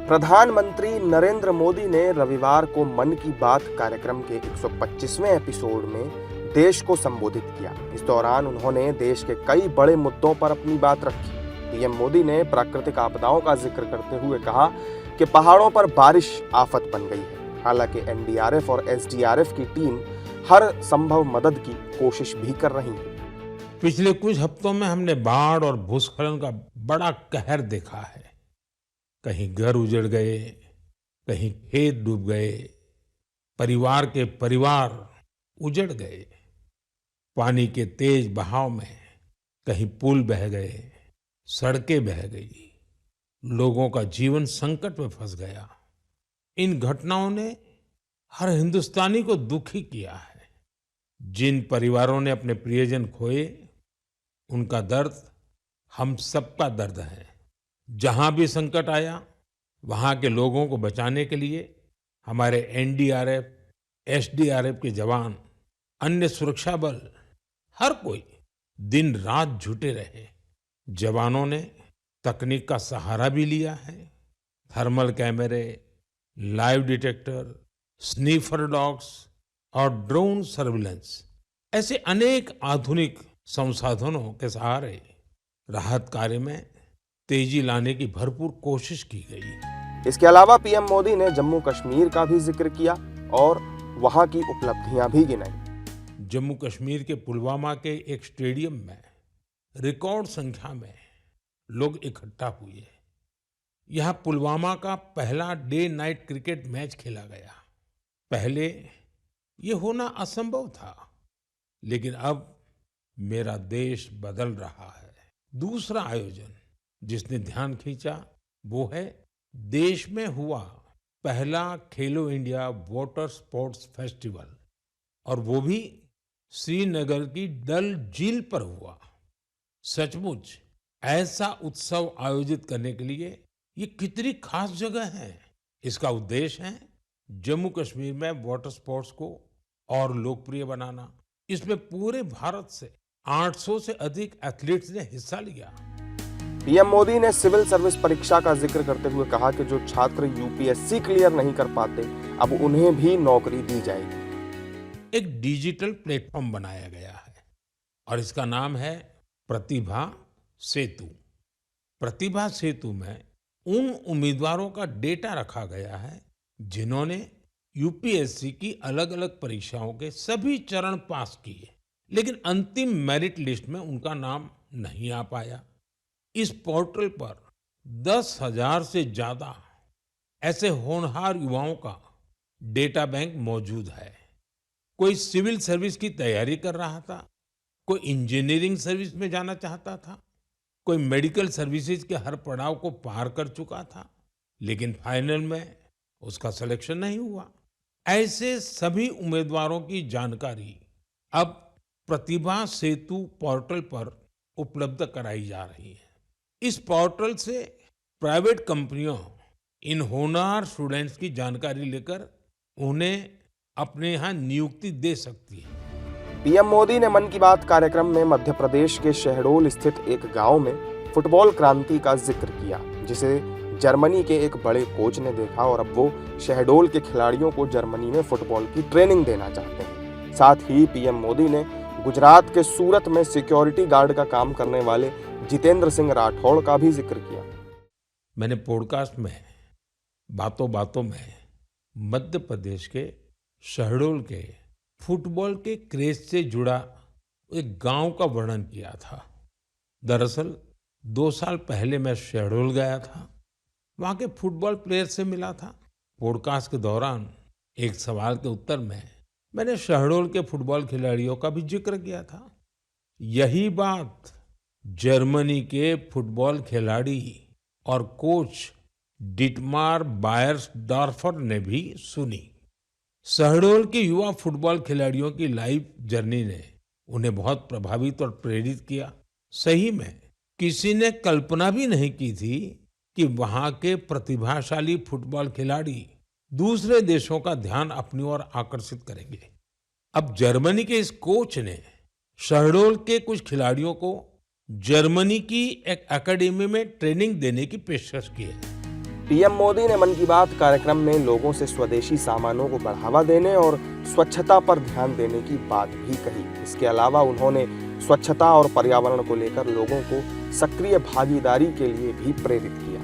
प्रधानमंत्री नरेंद्र मोदी ने रविवार को मन की बात कार्यक्रम के 125वें एपिसोड में देश को संबोधित किया। इस दौरान उन्होंने देश के कई बड़े मुद्दों पर अपनी बात रखी। पीएम मोदी ने प्राकृतिक आपदाओं का जिक्र करते हुए कहा कि पहाड़ों पर बारिश आफत बन गई है। हालांकि एनडीआरएफ और एसडीआरएफ की टीम हर संभव मदद की कोशिश भी कर रही है। पिछले कुछ हफ्तों में हमने बाढ़ और भूस्खलन का बड़ा कहर देखा है। कहीं घर उजड़ गए, कहीं खेत डूब गए, परिवार के परिवार उजड़ गए। पानी के तेज बहाव में कहीं पुल बह गए, सड़कें बह गई, लोगों का जीवन संकट में फंस गया। इन घटनाओं ने हर हिंदुस्तानी को दुखी किया है। जिन परिवारों ने अपने प्रियजन खोए, उनका दर्द हम सबका दर्द है। जहां भी संकट आया, वहां के लोगों को बचाने के लिए हमारे एनडीआरएफ, एसडीआरएफ के जवान, अन्य सुरक्षा बल, हर कोई दिन रात जुटे रहे। जवानों ने तकनीक का सहारा भी लिया है। थर्मल कैमरे, लाइव डिटेक्टर, स्नीफर डॉग्स और ड्रोन सर्विलेंस ऐसे अनेक आधुनिक संसाधनों के सहारे राहत कार्य में तेजी लाने की भरपूर कोशिश की गई। इसके अलावा पीएम मोदी ने जम्मू कश्मीर का भी जिक्र किया और वहां की उपलब्धियां भी गिनाई। जम्मू कश्मीर के पुलवामा के एक स्टेडियम में रिकॉर्ड संख्या में लोग इकट्ठा हुए। यहां पुलवामा का पहला डे नाइट क्रिकेट मैच खेला गया। पहले ये होना असंभव था, लेकिन अब मेरा देश बदल रहा है। दूसरा आयोजन जिसने ध्यान खींचा वो है देश में हुआ पहला खेलो इंडिया वाटर स्पोर्ट्स फेस्टिवल, और वो भी श्रीनगर की डल झील पर हुआ। सचमुच ऐसा उत्सव आयोजित करने के लिए ये कितनी खास जगह है। इसका उद्देश्य है जम्मू कश्मीर में वाटर स्पोर्ट्स को और लोकप्रिय बनाना। इसमें पूरे भारत से 800 से अधिक एथलीट्स ने हिस्सा लिया। पीएम मोदी ने सिविल सर्विस परीक्षा का जिक्र करते हुए कहा कि जो छात्र यूपीएससी क्लियर नहीं कर पाते, अब उन्हें भी नौकरी दी जाएगी। एक डिजिटल प्लेटफॉर्म बनाया गया है और इसका नाम है प्रतिभा सेतु। प्रतिभा सेतु में उन उम्मीदवारों का डेटा रखा गया है जिन्होंने यूपीएससी की अलग अलग परीक्षाओं के सभी चरण पास किए, लेकिन अंतिम मेरिट लिस्ट में उनका नाम नहीं आ पाया। इस पोर्टल पर 10,000 से ज्यादा ऐसे होनहार युवाओं का डेटा बैंक मौजूद है। कोई सिविल सर्विस की तैयारी कर रहा था, कोई इंजीनियरिंग सर्विस में जाना चाहता था, कोई मेडिकल सर्विसेज के हर पड़ाव को पार कर चुका था, लेकिन फाइनल में उसका सिलेक्शन नहीं हुआ। ऐसे सभी उम्मीदवारों की जानकारी अब प्रतिभा सेतु पोर्टल पर उपलब्ध कराई जा रही है। इस पोर्टल से प्राइवेट कंपनियों इन होनहार स्टूडेंट्स की जानकारी लेकर उन्हें अपने यहाँ नियुक्ति दे सकती है। पीएम मोदी ने मन की बात कार्यक्रम में मध्य प्रदेश के शहडोल स्थित एक गांव में फुटबॉल क्रांति का जिक्र किया, जिसे जर्मनी के एक बड़े कोच ने देखा और अब वो शहडोल के खिलाड़ियों को जर्मनी में फुटबॉल की ट्रेनिंग देना चाहते हैं। साथ ही पीएम मोदी ने गुजरात के सूरत में सिक्योरिटी गार्ड का काम करने वाले जितेंद्र सिंह राठौड़ का भी जिक्र किया। मैंने पॉडकास्ट में बातों बातों में मध्य प्रदेश के शहडोल के फुटबॉल के क्रेज से जुड़ा एक गांव का वर्णन किया था। दरअसल 2 साल पहले मैं शहडोल गया था, वहां के फुटबॉल प्लेयर से मिला था। पॉडकास्ट के दौरान एक सवाल के उत्तर में मैंने शहडोल के फुटबॉल खिलाड़ियों का भी जिक्र किया था। यही बात जर्मनी के फुटबॉल खिलाड़ी और कोच डिटमार बायर्सडॉर्फर ने भी सुनी। शहडोल के युवा फुटबॉल खिलाड़ियों की लाइफ जर्नी ने उन्हें बहुत प्रभावित और प्रेरित किया। सही में किसी ने कल्पना भी नहीं की थी कि वहां के प्रतिभाशाली फुटबॉल खिलाड़ी दूसरे देशों का ध्यान अपनी ओर आकर्षित करेंगे। अब जर्मनी के इस कोच ने शहडोल के कुछ खिलाड़ियों को जर्मनी की एक एकेडमी में ट्रेनिंग देने की पेशकश की है। पीएम मोदी ने मन की बात कार्यक्रम में लोगों से स्वदेशी सामानों को बढ़ावा देने और स्वच्छता पर ध्यान देने की बात भी कही। इसके अलावा उन्होंने स्वच्छता और पर्यावरण को लेकर लोगों को सक्रिय भागीदारी के लिए भी प्रेरित किया।